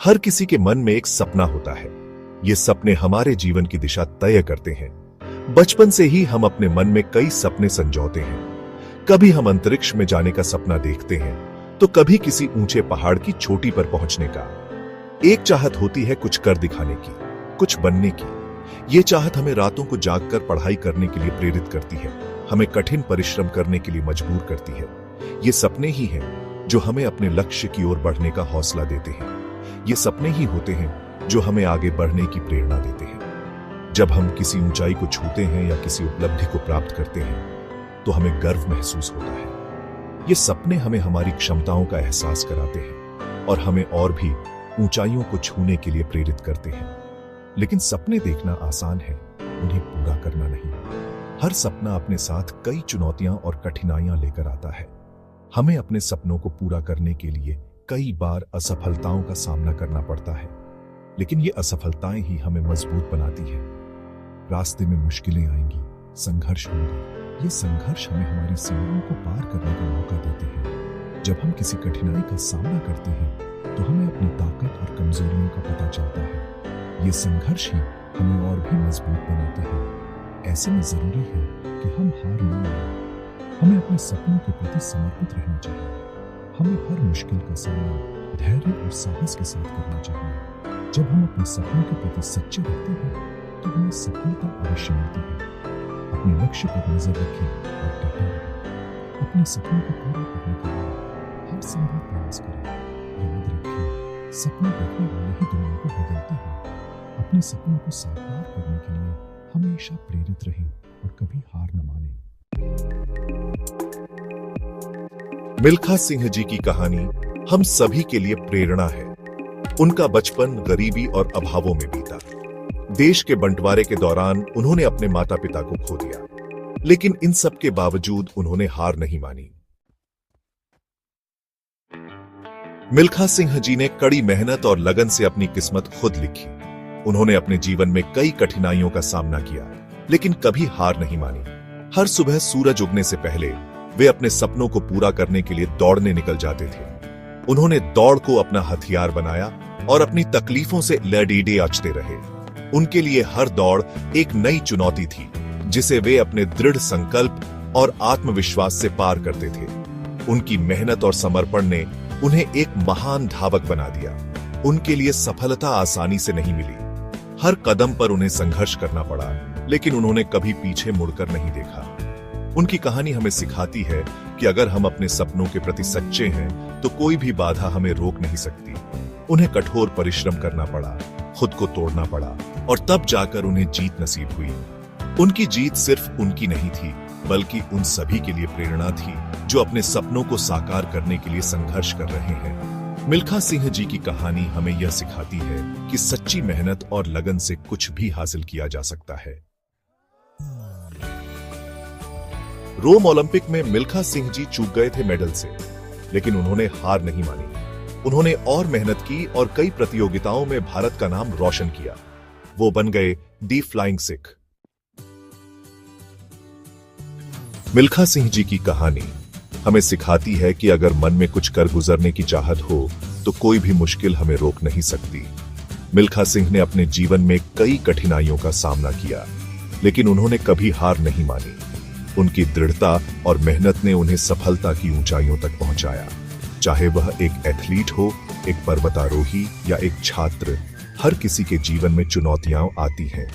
हर किसी के मन में एक सपना होता है। ये सपने हमारे जीवन की दिशा तय करते हैं। बचपन से ही हम अपने मन में कई सपने संजोते हैं। कभी हम अंतरिक्ष में जाने का सपना देखते हैं, तो कभी किसी ऊंचे पहाड़ की चोटी पर पहुंचने का। एक चाहत होती है कुछ कर दिखाने की, कुछ बनने की। ये चाहत हमें रातों को जागकर पढ़ाई करने के लिए प्रेरित करती है, हमें कठिन परिश्रम करने के लिए मजबूर करती है। ये सपने ही हैं जो हमें अपने लक्ष्य की ओर बढ़ने का हौसला देते हैं। ये सपने ही होते हैं जो हमें आगे बढ़ने की प्रेरणा देते हैं। जब हम किसी ऊंचाई को छूते हैं या किसी उपलब्धि को प्राप्त करते हैं, तो हमें गर्व महसूस होता है। ये सपने हमें हमारी क्षमताओं का एहसास कराते हैं और हमें और भी ऊंचाइयों को छूने के लिए प्रेरित करते हैं। लेकिन सपने देखना आसान है, उन्हें पूरा करना नहीं। हर सपना अपने साथ कई चुनौतियां और कठिनाइयां लेकर आता है। हमें अपने सपनों को पूरा करने के लिए कई बार असफलताओं का सामना करना पड़ता है, लेकिन ये असफलताएं ही हमें मजबूत बनाती हैं। रास्ते में मुश्किलें आएंगी, संघर्ष होंगे। ये संघर्ष हमें हमारी सीमाओं को पार करने का मौका देते हैं। जब हम किसी कठिनाई का सामना करते हैं, तो हमें अपनी ताकत और कमजोरियों का पता चलता है। ये संघर्ष ही हमें और भी मजबूत बनाते हैं। ऐसे में जरूरी है कि हम हार न मानें। हमें अपने सपनों के प्रति समर्पित रहना चाहिए। हमें हर मुश्किल का सामना धैर्य और साहस के साथ करना चाहिए। जब हम अपने सपनों के प्रति सच्चे रहते हैं, तो हमें सफलता अवश्य मिलती है। अपने लक्ष्य पर नजर रखें और डटे रहें। अपने सपनों को पूरा करने के लिए हर संभव प्रयास करें। याद रखें, सपने देखने वाले ही दुनिया को बदलते हैं। अपने सपनों को साकार करने के लिए हमेशा प्रेरित रहें और कभी हार न मानें। मिल्खा सिंह जी की कहानी हम सभी के लिए प्रेरणा है। उनका बचपन गरीबी और अभावों में बीता। देश के बंटवारे के दौरान उन्होंने अपने माता पिता को खो दिया, लेकिन इन सब के बावजूद उन्होंने हार नहीं मानी। मिल्खा सिंह जी ने कड़ी मेहनत और लगन से अपनी किस्मत खुद लिखी। उन्होंने अपने जीवन में कई कठिनाइयों का सामना किया, लेकिन कभी हार नहीं मानी। हर सुबह सूरज उगने से पहले वे अपने सपनों को पूरा करने के लिए दौड़ने निकल जाते थे। उन्होंने दौड़ को अपना हथियार बनाया और अपनी तकलीफों से लड़ीडे आंचते रहे। उनके लिए हर दौड़ एक नई चुनौती थी, जिसे वे अपने दृढ़ संकल्प और आत्मविश्वास से पार करते थे। उनकी मेहनत और समर्पण ने उन्हें एक महान धावक बना दिया। उनके लिए सफलता आसानी से नहीं मिली। हर कदम पर उन्हें संघर्ष करना पड़ा, लेकिन उन्होंने कभी पीछे मुड़कर नहीं देखा। उनकी कहानी हमें सिखाती है कि अगर हम अपने सपनों के प्रति सच्चे हैं, तो कोई भी बाधा हमें रोक नहीं सकती। उन्हें कठोर परिश्रम करना पड़ा, खुद को तोड़ना पड़ा, और तब जाकर उन्हें जीत नसीब हुई। उनकी जीत सिर्फ उनकी नहीं थी, बल्कि उन सभी के लिए प्रेरणा थी जो अपने सपनों को साकार करने के लिए संघर्ष कर रहे हैं। मिल्खा सिंह जी की कहानी हमें यह सिखाती है कि सच्ची मेहनत और लगन से कुछ भी हासिल किया जा सकता है। रोम ओलंपिक में मिल्खा सिंह जी चूक गए थे मेडल से, लेकिन उन्होंने हार नहीं मानी। उन्होंने और मेहनत की और कई प्रतियोगिताओं में भारत का नाम रोशन किया। वो बन गए दी फ्लाइंग सिख। मिल्खा सिंह जी की कहानी हमें सिखाती है कि अगर मन में कुछ कर गुजरने की चाहत हो, तो कोई भी मुश्किल हमें रोक नहीं सकती। मिल्खा सिंह ने अपने जीवन में कई कठिनाइयों का सामना किया, लेकिन उन्होंने कभी हार नहीं मानी। उनकी दृढ़ता और मेहनत ने उन्हें सफलता की ऊंचाइयों तक पहुंचाया। चाहे वह एक एथलीट हो, एक पर्वतारोही या एक छात्र, हर किसी के जीवन में चुनौतियां आती हैं।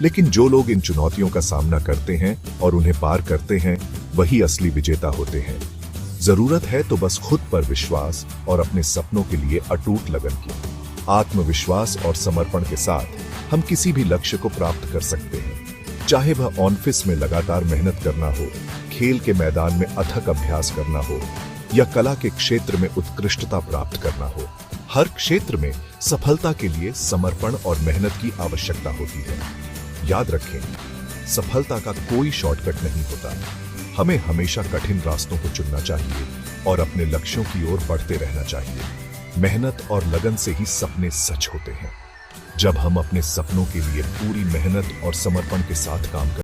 लेकिन जो लोग इन चुनौतियों का सामना करते हैं और उन्हें पार करते हैं, वही असली विजेता होते हैं। जरूरत है तो बस खुद पर विश्वास और अपने सपनों के लिए अटूट लगन की। आत्मविश्वास और समर्पण के साथ हम किसी भी लक्ष्य को प्राप्त कर सकते हैं। चाहे वह ऑफिस में लगातार मेहनत करना हो, खेल के मैदान में अथक अभ्यास करना हो, या कला के क्षेत्र में उत्कृष्टता प्राप्त करना हो, हर क्षेत्र में सफलता के लिए समर्पण और मेहनत की आवश्यकता होती है। याद रखें, सफलता का कोई शॉर्टकट नहीं होता। हमें हमेशा कठिन रास्तों को चुनना चाहिए और अपने लक्ष्यों की ओर बढ़ते रहना चाहिए। मेहनत और लगन से ही सपने सच होते हैं। जब हम अपने सपनों के लिए पूरी मेहनत और समर्पण के साथ काम करते हैं,